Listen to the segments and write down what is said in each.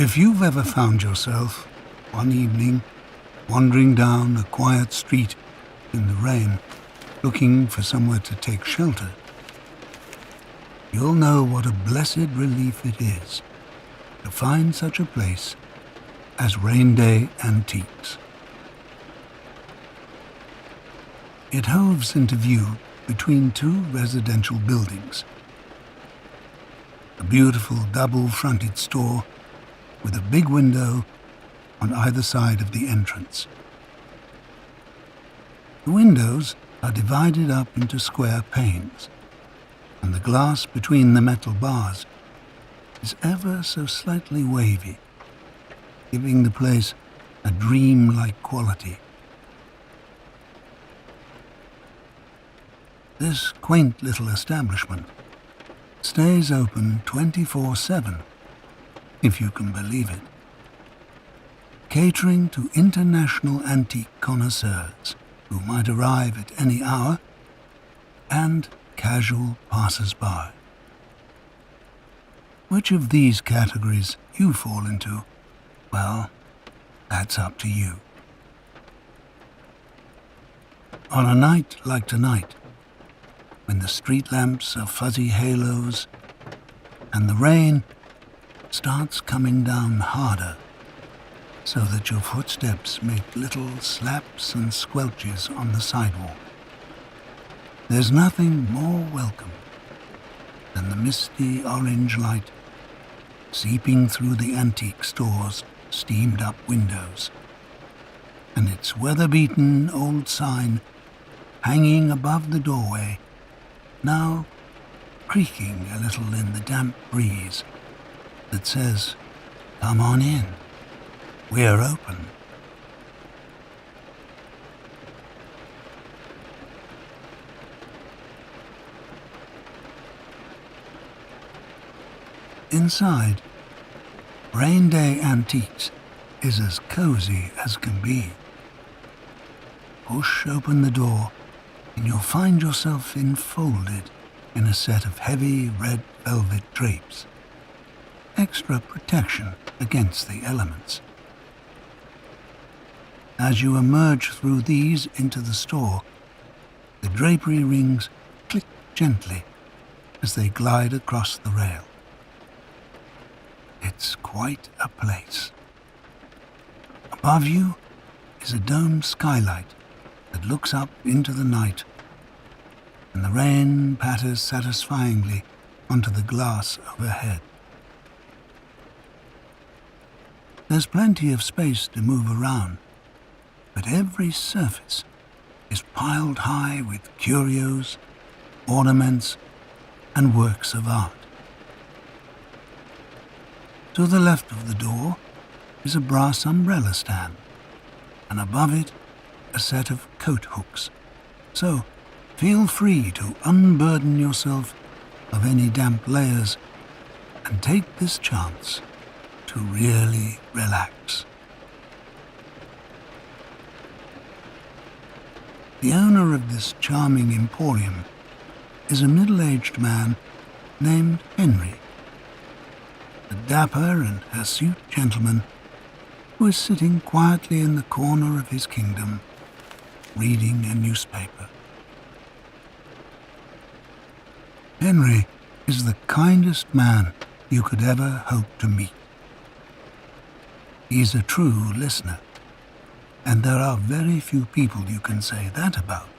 If you've ever found yourself, one evening, wandering down a quiet street in the rain, looking for somewhere to take shelter, you'll know what a blessed relief it is to find such a place as Rainday Antiques. It hoves into view between two residential buildings. A beautiful double-fronted store with a big window on either side of the entrance. The windows are divided up into square panes, and the glass between the metal bars is ever so slightly wavy, giving the place a dream-like quality. This quaint little establishment stays open 24/7, if you can believe it, catering to international antique connoisseurs who might arrive at any hour and casual passers-by. Which of these categories you fall into, well, that's up to you. On a night like tonight, when the street lamps are fuzzy halos and the rain starts coming down harder so that your footsteps make little slaps and squelches on the sidewalk, there's nothing more welcome than the misty orange light seeping through the antique store's steamed-up windows, and its weather-beaten old sign hanging above the doorway, now creaking a little in the damp breeze, that says, "Come on in, we're open." Inside, Rainday Antiques is as cozy as can be. Push open the door and you'll find yourself enfolded in a set of heavy red velvet drapes, extra protection against the elements. As you emerge through these into the store, the drapery rings click gently as they glide across the rail. It's quite a place. Above you is a domed skylight that looks up into the night, and the rain patters satisfyingly onto the glass overhead. There's plenty of space to move around, but every surface is piled high with curios, ornaments, and works of art. To the left of the door is a brass umbrella stand, and above it a set of coat hooks. So feel free to unburden yourself of any damp layers and take this chance to really relax. The owner of this charming emporium is a middle-aged man named Henry, a dapper and hirsute gentleman who is sitting quietly in the corner of his kingdom, reading a newspaper. Henry is the kindest man you could ever hope to meet. He's a true listener, and there are very few people you can say that about.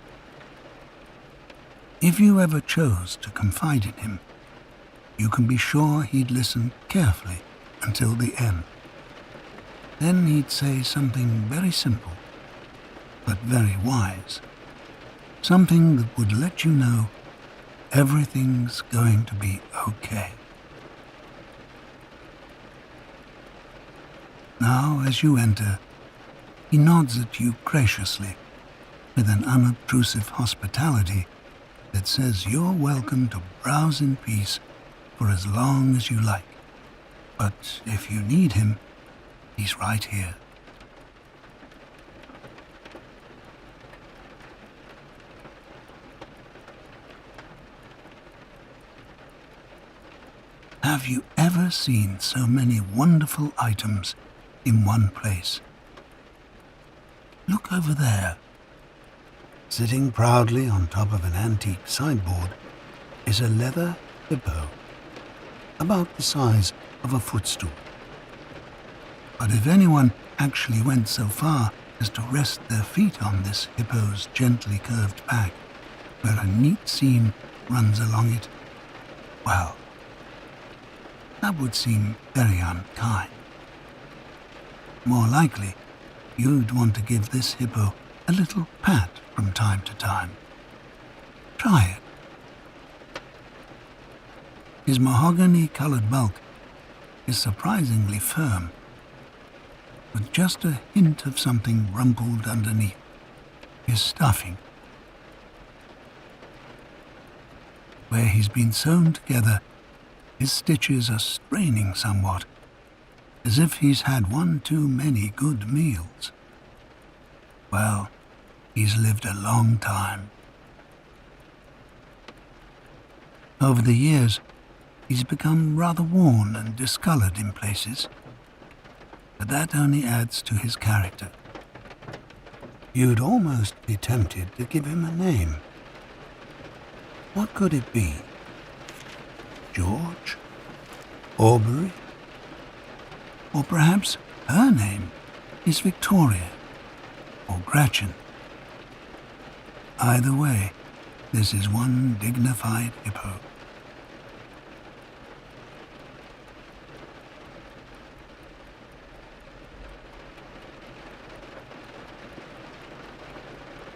If you ever chose to confide in him, you can be sure he'd listen carefully until the end. Then he'd say something very simple, but very wise. Something that would let you know everything's going to be okay. Now, as you enter, he nods at you graciously with an unobtrusive hospitality that says you're welcome to browse in peace for as long as you like. But if you need him, he's right here. Have you ever seen so many wonderful items in one place? Look over there. Sitting proudly on top of an antique sideboard is a leather hippo, about the size of a footstool. But if anyone actually went so far as to rest their feet on this hippo's gently curved back, where a neat seam runs along it, well, that would seem very unkind. More likely, you'd want to give this hippo a little pat from time to time. Try it. His mahogany-colored bulk is surprisingly firm, with just a hint of something rumpled underneath. His stuffing. Where he's been sewn together, his stitches are straining somewhat, as if he's had one too many good meals. Well, he's lived a long time. Over the years, he's become rather worn and discolored in places, but that only adds to his character. You'd almost be tempted to give him a name. What could it be? George? Aubrey? Or perhaps her name is Victoria or Gretchen. Either way, this is one dignified hippo.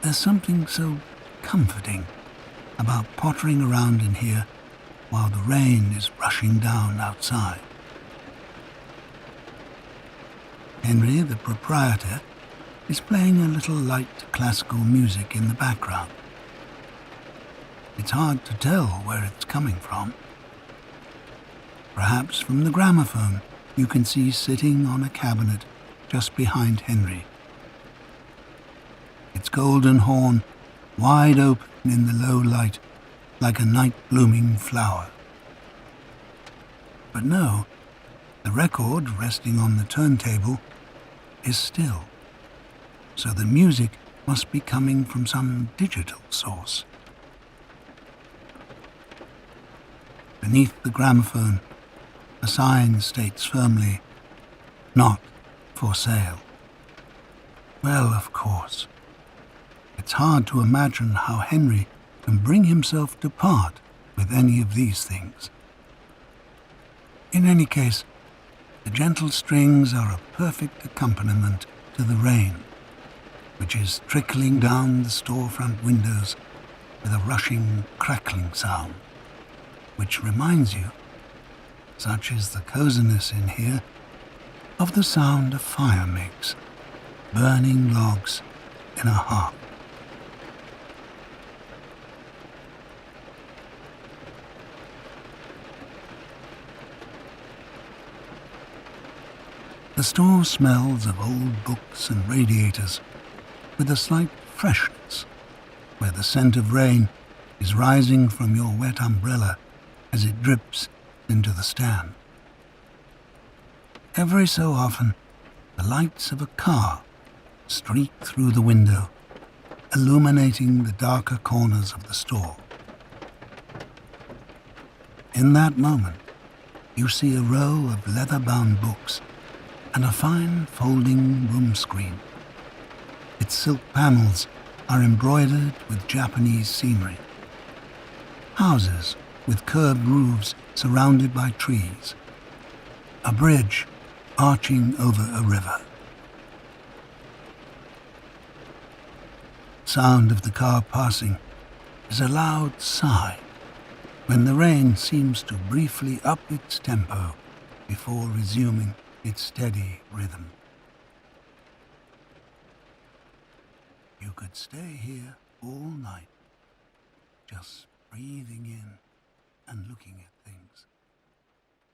There's something so comforting about pottering around in here while the rain is rushing down outside. Henry, the proprietor, is playing a little light classical music in the background. It's hard to tell where it's coming from. Perhaps from the gramophone you can see sitting on a cabinet just behind Henry. Its golden horn wide open in the low light like a night-blooming flower. But no, the record resting on the turntable is still, so the music must be coming from some digital source. Beneath the gramophone, a sign states firmly, "Not for sale." Well, of course, it's hard to imagine how Henry can bring himself to part with any of these things. In any case, the gentle strings are a perfect accompaniment to the rain, which is trickling down the storefront windows with a rushing, crackling sound, which reminds you, such is the coziness in here, of the sound a fire makes, burning logs in a hearth. The store smells of old books and radiators with a slight freshness, where the scent of rain is rising from your wet umbrella as it drips into the stand. Every so often, the lights of a car streak through the window, illuminating the darker corners of the store. In that moment, you see a row of leather-bound books and a fine folding room screen. Its silk panels are embroidered with Japanese scenery. Houses with curved roofs surrounded by trees. A bridge arching over a river. Sound of the car passing is a loud sigh when the rain seems to briefly up its tempo before resuming its steady rhythm. You could stay here all night, just breathing in and looking at things,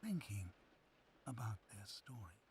thinking about their story.